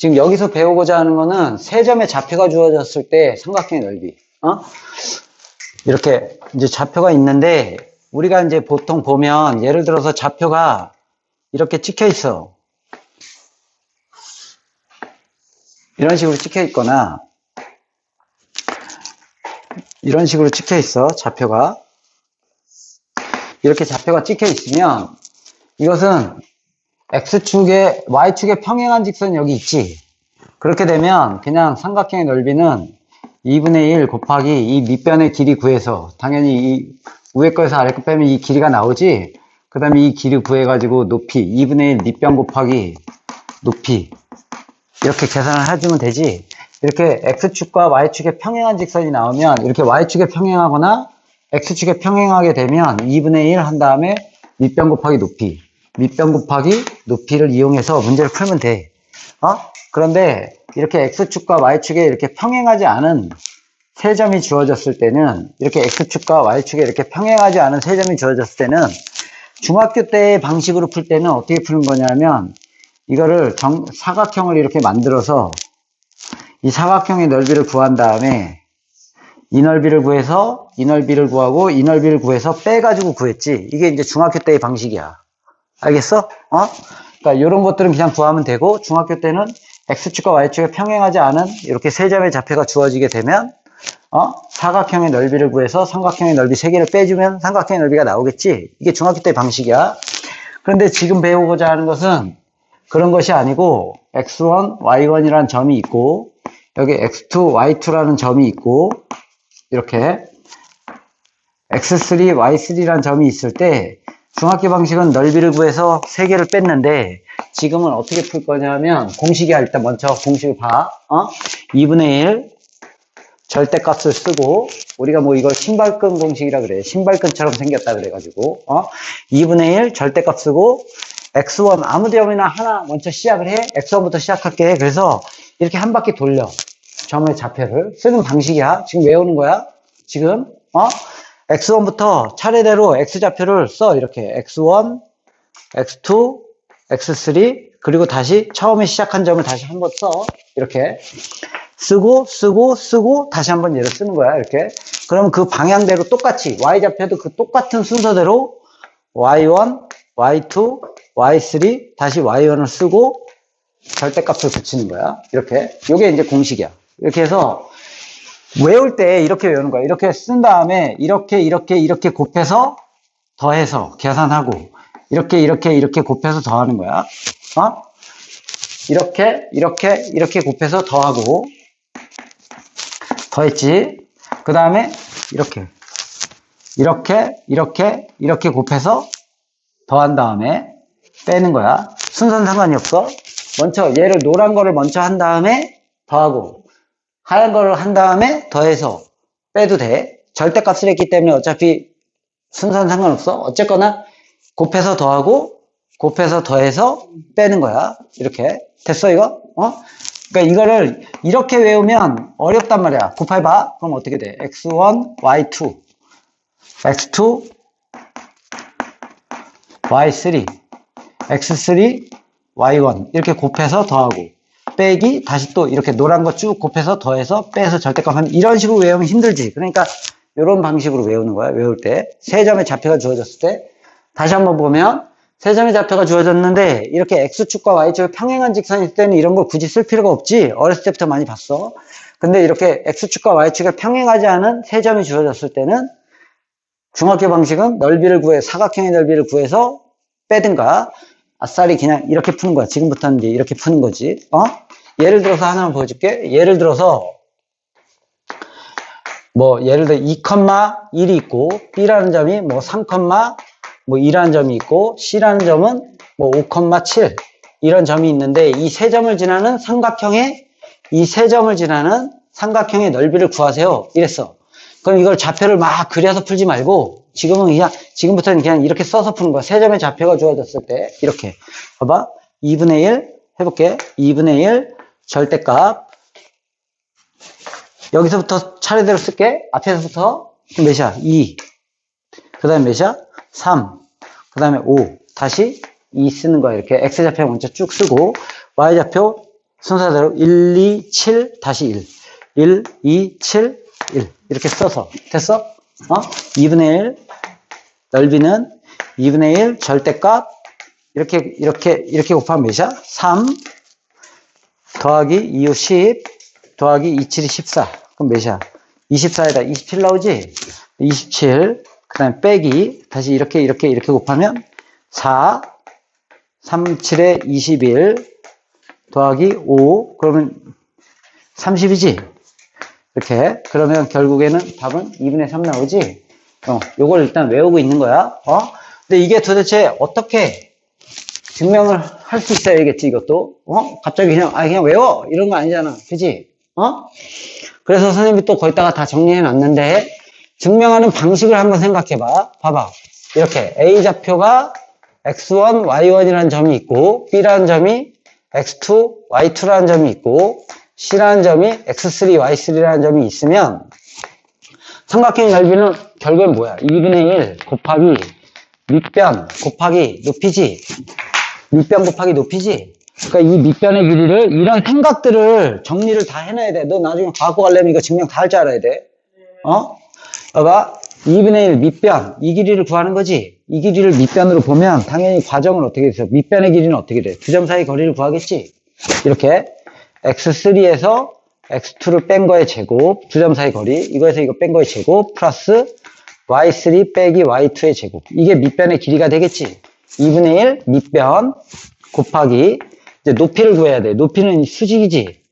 지금 여기서 배우고자 하는 거는 세 점의 좌표가 주어졌을 때 삼각형의 넓이. 이렇게 이제 좌표가 있는데, 우리가 이제 보통 보면, 예를 들어서 좌표가 이렇게 찍혀 있어. 이런 식으로 찍혀 있거나, 이런 식으로 찍혀 있어, 좌표가. 이렇게 좌표가 찍혀 있으면, 이것은 X축에, Y축에 평행한 직선이 여기 있지. 그렇게 되면, 그냥 삼각형의 넓이는 2분의 1 곱하기 이 밑변의 길이 구해서, 당연히 이 위에 거에서 아래 거 빼면 이 길이가 나오지. 그 다음에 이 길이 구해가지고 높이, 2분의 1 밑변 곱하기 높이. 이렇게 계산을 해주면 되지. 이렇게 X축과 Y축에 평행한 직선이 나오면, 이렇게 Y축에 평행하거나 X축에 평행하게 되면 2분의 1 한 다음에 밑변 곱하기 높이. 밑변 곱하기 높이를 이용해서 문제를 풀면 돼. 그런데 이렇게 X축과 Y축에 이렇게 평행하지 않은 세 점이 주어졌을 때는, 이렇게 X축과 Y축에 이렇게 평행하지 않은 세 점이 주어졌을 때는, 중학교 때의 방식으로 풀 때는 어떻게 푸는 거냐면, 이거를 사각형을 이렇게 만들어서, 이 사각형의 넓이를 구한 다음에, 이 넓이를 구해서, 이 넓이를 구하고, 이 넓이를 구해서 빼가지고 구했지. 이게 이제 중학교 때의 방식이야. 알겠어? 그러니까 이런 것들은 그냥 구하면 되고, 중학교 때는 X축과 Y축에 평행하지 않은 이렇게 세 점의 좌표가 주어지게 되면, 사각형의 넓이를 구해서 삼각형의 넓이 3개를 빼주면 삼각형의 넓이가 나오겠지. 이게 중학교 때 방식이야. 그런데 지금 배우고자 하는 것은 그런 것이 아니고, x1, y1이라는 점이 있고, 여기 x2, y2라는 점이 있고, 이렇게 x3, y3라는 점이 있을 때, 중학교 방식은 넓이를 구해서 3개를 뺐는데, 지금은 어떻게 풀 거냐면, 공식이야. 일단 먼저 공식을 봐. 2분의 1 절대값을 쓰고, 우리가 뭐 이걸 신발끈 공식이라 그래. 신발끈처럼 생겼다 그래가지고, 2분의 1 절대값 쓰고, x1 아무 점이나 하나 먼저 시작을 해. x1부터 시작할게. 그래서 이렇게 한 바퀴 돌려. 점의 좌표를 쓰는 방식이야. 지금 외우는 거야. 지금 x1부터 차례대로 x좌표를 써. 이렇게 x1, x2, x3, 그리고 다시 처음에 시작한 점을 다시 한번 써. 이렇게 쓰고 다시 한번 얘를 쓰는 거야. 이렇게. 그럼 그 방향대로 똑같이 y좌표도 그 똑같은 순서대로 y1, y2, y3, 다시 y1을 쓰고 절대값을 붙이는 거야. 이렇게. 요게 이제 공식이야. 이렇게 해서 외울 때 이렇게 외우는 거야. 이렇게 쓴 다음에 이렇게 곱해서 더해서 계산하고, 이렇게 곱해서 더하는 거야. 이렇게 곱해서 더하고, 더했지. 그 다음에 이렇게 곱해서 더한 다음에 빼는 거야. 순서는 상관이 없어. 먼저 얘를 노란 거를 먼저 한 다음에 더하고, 하얀 거를 한 다음에 더해서 빼도 돼. 절대값을 했기 때문에 어차피 순서는 상관없어. 어쨌거나 곱해서 더하고, 곱해서 더해서 빼는 거야. 이렇게. 됐어, 이거? 그러니까 이거를 이렇게 외우면 어렵단 말이야. 곱해봐. 그럼 어떻게 돼? x1, y2, x2, y3, x3, y1 이렇게 곱해서 더하고, 빼기, 다시 또 이렇게 노란 거 쭉 곱해서 더해서 빼서 절대값 하면, 이런 식으로 외우면 힘들지. 그러니까 이런 방식으로 외우는 거야. 외울 때 세 점의 좌표가 주어졌을 때, 다시 한번 보면 세 점의 좌표가 주어졌는데, 이렇게 X축과 Y축에 평행한 직선이 있을 때는 이런 걸 굳이 쓸 필요가 없지. 어렸을 때부터 많이 봤어. 근데 이렇게 X축과 Y축에 평행하지 않은 세 점이 주어졌을 때는 중학교 방식은 넓이를 구해, 사각형의 넓이를 구해서 빼든가, 아싸리 그냥 이렇게 푸는 거야. 지금부터는 이제 이렇게 푸는 거지. 예를 들어서 하나만 보여줄게. 예를 들어서 예를 들어 2,1이 있고, B라는 점이 3, 2라는 점이 있고, C라는 점은 5,7 이런 점이 있는데, 이 세 점을 지나는 삼각형의 넓이를 구하세요. 이랬어. 그럼 이걸 좌표를 막 그려서 풀지 말고, 지금부터는 그냥 이렇게 써서 푸는 거야. 세 점의 좌표가 주어졌을 때, 이렇게. 봐봐. 2분의 1 해볼게. 2분의 1 절대값. 여기서부터 차례대로 쓸게. 앞에서부터. 몇이야? 2. 그 다음에 몇이야? 3. 그 다음에 5. 다시 2 쓰는 거야. 이렇게. X좌표 먼저 쭉 쓰고, Y좌표 순서대로 1, 2, 7, 다시 1. 1, 2, 7, 1. 이렇게 써서. 됐어? 2분의 1. 넓이는 2분의 1 절대값. 이렇게 곱하면 몇이야? 3 더하기 2호 10 더하기 2, 7이 14. 그럼 몇이야? 24에다 27 나오지? 27. 그 다음에 빼기. 다시 이렇게 곱하면 4. 3, 7에 21 더하기 5. 그러면 30이지? 이렇게. 그러면 결국에는 답은 2분의 3 나오지? 요걸 일단 외우고 있는 거야. 근데 이게 도대체 어떻게 증명을 할 수 있어야겠지, 이것도. 갑자기 그냥 외워! 이런 거 아니잖아. 그지? 그래서 선생님이 또 거기다가 다 정리해 놨는데, 증명하는 방식을 한번 생각해 봐. 봐봐. 이렇게. A좌표가 x1, y1이라는 점이 있고, B라는 점이 x2, y2라는 점이 있고, C라는 점이 x3, y3라는 점이 있으면, 삼각형의 넓이는 결국엔 뭐야? 2분의 1 곱하기 밑변 곱하기 높이지? 밑변 곱하기 높이지? 그러니까 이 밑변의 길이를, 이런 생각들을 정리를 다 해놔야 돼. 너 나중에 과학고 가려면 이거 증명 다 할 줄 알아야 돼. 봐봐. 2분의 1 밑변. 이 길이를 구하는 거지? 이 길이를 밑변으로 보면 당연히 과정은 어떻게 돼서 밑변의 길이는 어떻게 돼? 두 점 사이 거리를 구하겠지? 이렇게 x3에서 x2를 뺀 거의 제곱, 두 점 사이 거리, 이거에서 이거 뺀 거의 제곱, 플러스 y3 빼기 y2의 제곱. 이게 밑변의 길이가 되겠지? 2분의 1 밑변 곱하기, 이제 높이를 구해야 돼. 높이는 수직이지?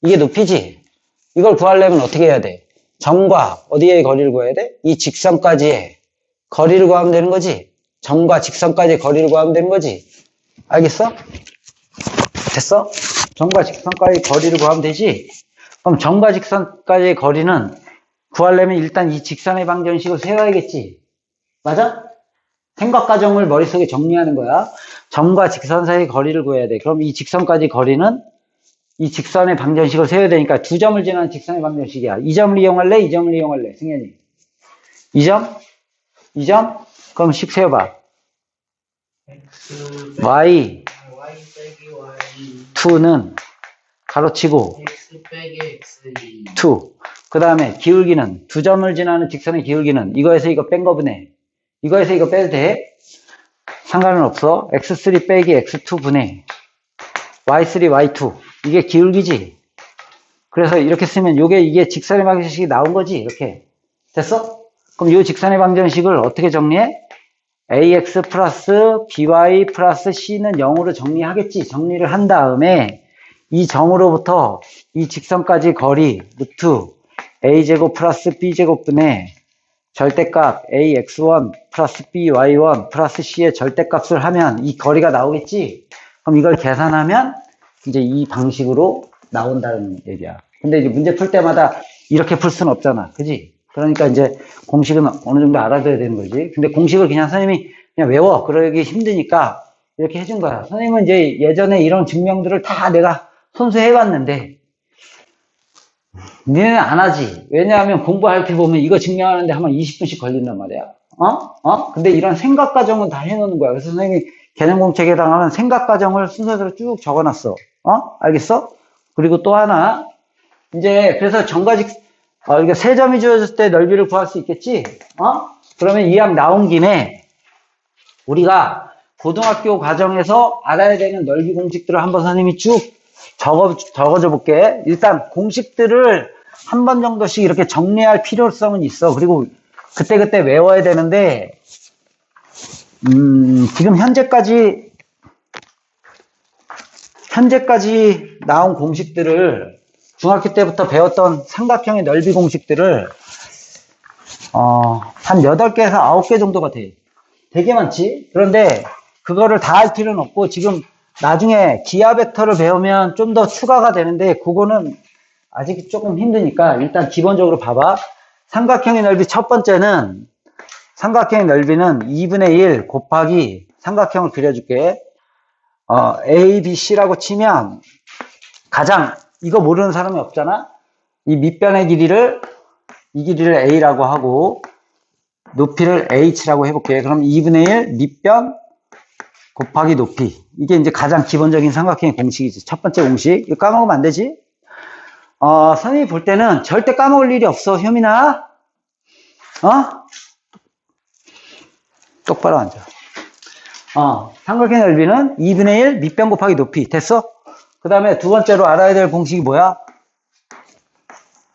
이게 높이지? 이걸 구하려면 어떻게 해야 돼? 점과 어디에 거리를 구해야 돼? 이 직선까지의 거리를 구하면 되는 거지? 점과 직선까지의 거리를 구하면 되는 거지? 알겠어? 됐어? 점과 직선까지의 거리를 구하면 되지? 그럼 점과 직선까지의 거리는 구하려면 일단 이 직선의 방정식을 세워야겠지? 맞아? 생각 과정을 머릿속에 정리하는 거야. 점과 직선 사이의 거리를 구해야 돼. 그럼 이 직선까지 거리는 이 직선의 방정식을 세워야 되니까 두 점을 지나는 직선의 방정식이야. 이 점을 이용할래? 이 점을 이용할래? 승현이. 이 점? 이 점? 그럼 식 세워봐. y 2는 가로치고 x 빼기 x2. 2. 그 다음에 기울기는 두 점을 지나는 직선의 기울기는 이거에서 이거 뺀 거분해. 이거에서 이거 빼도 돼? 상관은 없어. x3 빼기 x2 분해 y3 y2. 이게 기울기지. 그래서 이렇게 쓰면 이게 직선의 방정식이 나온 거지. 이렇게 됐어? 그럼 이 직선의 방정식을 어떻게 정리해? ax 플러스 by 플러스 c는 0으로 정리하겠지. 정리를 한 다음에 이 점으로부터 이 직선까지 거리 루트 a제곱 플러스 b제곱 분의 절대값 ax1 플러스 by1 플러스 c의 절대값을 하면 이 거리가 나오겠지. 그럼 이걸 계산하면 이제 이 방식으로 나온다는 얘기야. 근데 이제 문제 풀 때마다 이렇게 풀 수는 없잖아. 그지? 그러니까 이제 공식은 어느 정도 알아둬야 되는 거지. 근데 공식을 그냥 선생님이 그냥 외워. 그러기 힘드니까 이렇게 해준 거야. 선생님은 이제 예전에 이런 증명들을 다 내가 손수 해봤는데 니네는 안 하지. 왜냐하면 공부할 때 보면 이거 증명하는데 한 번 20분씩 걸린단 말이야. 근데 이런 생각 과정은 다 해놓는 거야. 그래서 선생님이 개념 공책에 해당하는 생각 과정을 순서대로 쭉 적어놨어. 알겠어? 그리고 또 하나, 이제 그래서 이게 세 점이 주어졌을 때 넓이를 구할 수 있겠지? 그러면 이 항 나온 김에 우리가 고등학교 과정에서 알아야 되는 넓이 공식들을 한번 선생님이 쭉 적어줘 볼게. 일단 공식들을 한 번 정도씩 이렇게 정리할 필요성은 있어. 그리고 그때그때 외워야 되는데, 지금 현재까지 나온 공식들을 중학교 때부터 배웠던 삼각형의 넓이 공식들을 한 8개에서 9개 정도가 돼. 되게 많지? 그런데 그거를 다 할 필요는 없고 지금 나중에 기하 벡터를 배우면 좀 더 추가가 되는데 그거는 아직 조금 힘드니까 일단 기본적으로 봐봐. 삼각형의 넓이 첫 번째는 삼각형의 넓이는 2분의 1 곱하기 삼각형을 그려줄게. A, B, C라고 치면 가장 이거 모르는 사람이 없잖아. 이 밑변의 길이를 이 길이를 A라고 하고 높이를 H라고 해볼게. 그럼 2분의 1 밑변 곱하기 높이. 이게 이제 가장 기본적인 삼각형의 공식이지. 첫 번째 공식. 이거 까먹으면 안 되지? 선생님이 볼 때는 절대 까먹을 일이 없어, 효민아. 똑바로 앉아. 삼각형의 넓이는 2분의 1 밑변 곱하기 높이. 됐어? 그 다음에 두 번째로 알아야 될 공식이 뭐야?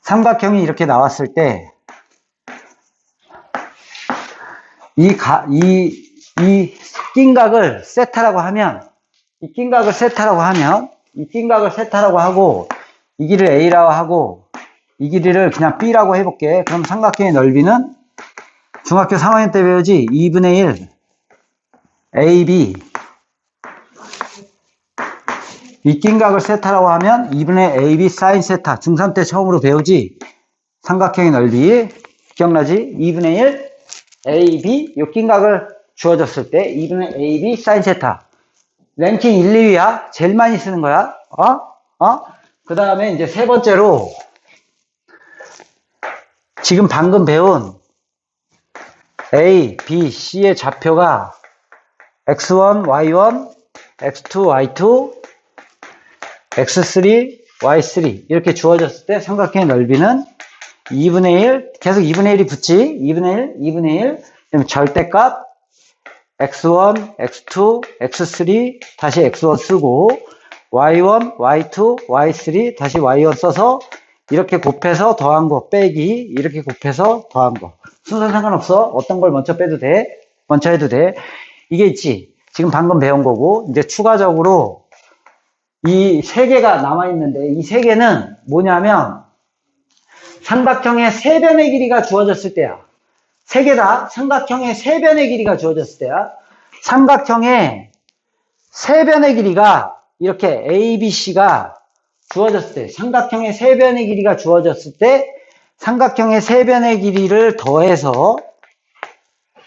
삼각형이 이렇게 나왔을 때, 이 낀각을 세타라고 하면, 이 낀각을 세타라고 하고, 이 길이를 A라고 하고, 이 길이를 그냥 B라고 해볼게. 그럼 삼각형의 넓이는 중학교 3학년 때 배우지? 2분의 1 AB. 이 낀각을 세타라고 하면 2분의 AB 사인 세타. 중3 때 처음으로 배우지? 삼각형의 넓이. 기억나지? 2분의 1 AB. 이 낀각을 주어졌을 때 2분의 AB 사인 세타. 랭킹 1, 2위야. 제일 많이 쓰는 거야. 그 다음에 이제 세 번째로 지금 방금 배운 A, B, C의 좌표가 X1, Y1, X2, Y2, X3, Y3 이렇게 주어졌을 때 삼각형의 넓이는 2분의 1, 계속 2분의 1이 붙지? 2분의 1, 2분의 1, 그다음에 절대값 X1, X2, X3, 다시 X1 쓰고 Y1, Y2, Y3, 다시 Y1 써서 이렇게 곱해서 더한 거 빼기, 이렇게 곱해서 더한 거. 순서는 상관없어. 어떤 걸 먼저 빼도 돼. 먼저 해도 돼. 이게 있지. 지금 방금 배운 거고, 이제 추가적으로 이 세 개가 남아있는데, 이 세 개는 뭐냐면, 삼각형의 세 변의 길이가 주어졌을 때야. 세 개다. 삼각형의 세 변의 길이가 주어졌을 때야. 삼각형의 세 변의 길이가 이렇게 A, B, C가 주어졌을 때, 삼각형의 세 변의 길이가 주어졌을 때, 삼각형의 세 변의 길이를 더해서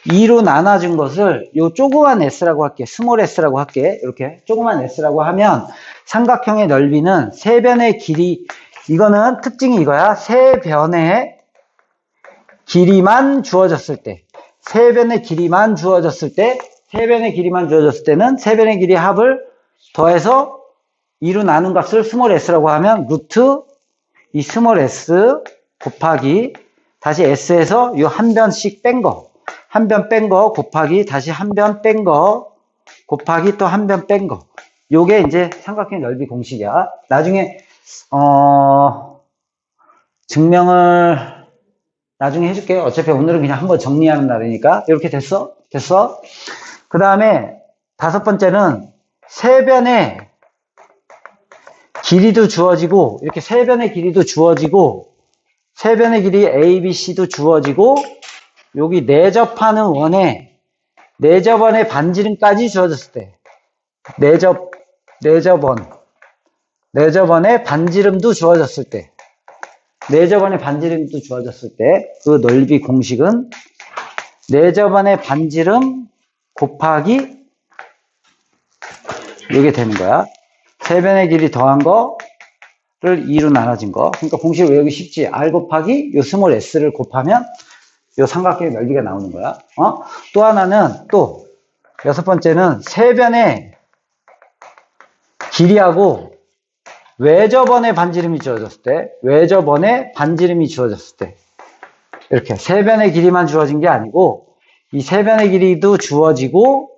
2로 나눠준 것을 요 조그만 s라고 할게. 스몰 s라고 할게. 이렇게 조그만 s라고 하면 삼각형의 넓이는 세 변의 길이, 이거는 특징이 이거야. 세 변의 길이만 주어졌을 때, 세 변의 길이만 주어졌을 때, 세 변의 길이만 주어졌을 때는 세 변의 길이 합을 더해서 2로 나눈 값을 스몰 s라고 하면 루트 이 스몰 s 곱하기 다시 s에서 요 한 변씩 뺀 거, 한 변 뺀 거 곱하기 다시 한 변 뺀 거 곱하기 또 한 변 뺀 거. 요게 이제 삼각형 넓이 공식이야. 나중에 증명을 나중에 해줄게. 어차피 오늘은 그냥 한번 정리하는 날이니까. 이렇게 됐어? 됐어? 그 다음에 다섯 번째는 세 변의 길이도 주어지고, 이렇게 세 변의 길이도 주어지고, 세 변의 길이 A, B, C도 주어지고, 여기 내접하는 원에, 내접원의 반지름까지 주어졌을 때, 내접원의 반지름도 주어졌을 때, 내접원의 반지름도 주어졌을 때, 그 넓이 공식은 내접원의 반지름 곱하기, 이게 되는 거야. 세 변의 길이 더한 거를 2로 나눠진 거. 그러니까 공식을 외우기 쉽지. R 곱하기 요 스몰 s를 곱하면 요 삼각형의 넓이가 나오는 거야. 또 하나는 또 여섯 번째는 세 변의 길이하고 외접원의 반지름이 주어졌을 때, 외접원의 반지름이 주어졌을 때, 이렇게 세 변의 길이만 주어진 게 아니고 이 세 변의 길이도 주어지고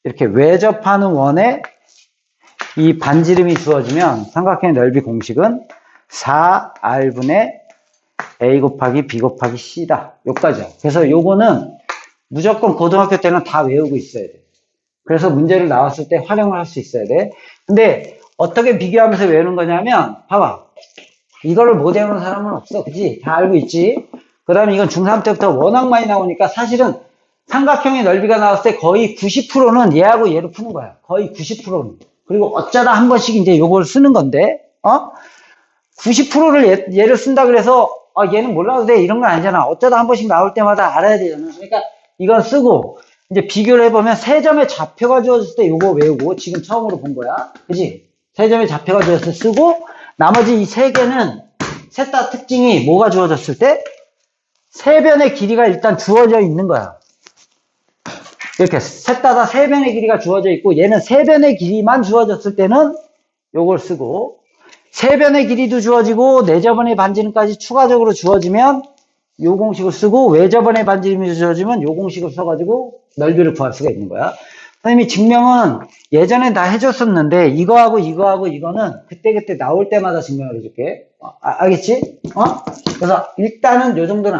이렇게 외접하는 원에 이 반지름이 주어지면 삼각형의 넓이 공식은 4R분의 A 곱하기 B 곱하기 C다. 여기까지야. 그래서 요거는 무조건 고등학교 때는 다 외우고 있어야 돼. 그래서 문제를 나왔을 때 활용을 할 수 있어야 돼. 근데 어떻게 비교하면서 외우는 거냐면, 봐봐. 이거를 못 외우는 사람은 없어. 그치? 다 알고 있지? 그 다음에 이건 중3 때부터 워낙 많이 나오니까 사실은 삼각형의 넓이가 나왔을 때 거의 90%는 얘하고 얘로 푸는 거야. 거의 90%는. 그리고 어쩌다 한 번씩 이제 요걸 쓰는 건데, 90%를 얘를 쓴다 그래서, 얘는 몰라도 돼. 이런 건 아니잖아. 어쩌다 한 번씩 나올 때마다 알아야 되잖아. 그러니까 이건 쓰고, 이제 비교를 해보면 세 점의 좌표가 주어졌을 때 요거 외우고, 지금 처음으로 본 거야. 그지? 세 점의 좌표가 주어졌을 때 쓰고, 나머지 이 세 개는 셋 다 특징이 뭐가 주어졌을 때? 세 변의 길이가 일단 주어져 있는 거야. 이렇게 셋 다 세 변의 길이가 주어져 있고 얘는 세 변의 길이만 주어졌을 때는 요걸 쓰고 세 변의 길이도 주어지고 내저번의 반지름까지 추가적으로 주어지면 요 공식을 쓰고 외저번의 반지름이 주어지면 요 공식을 써가지고 넓이를 구할 수가 있는 거야. 선생님이 증명은 예전에 다 해줬었는데 이거하고 이거는 그때그때 나올 때마다 증명을 해줄게. 알겠지? 그래서 일단은 요 정도는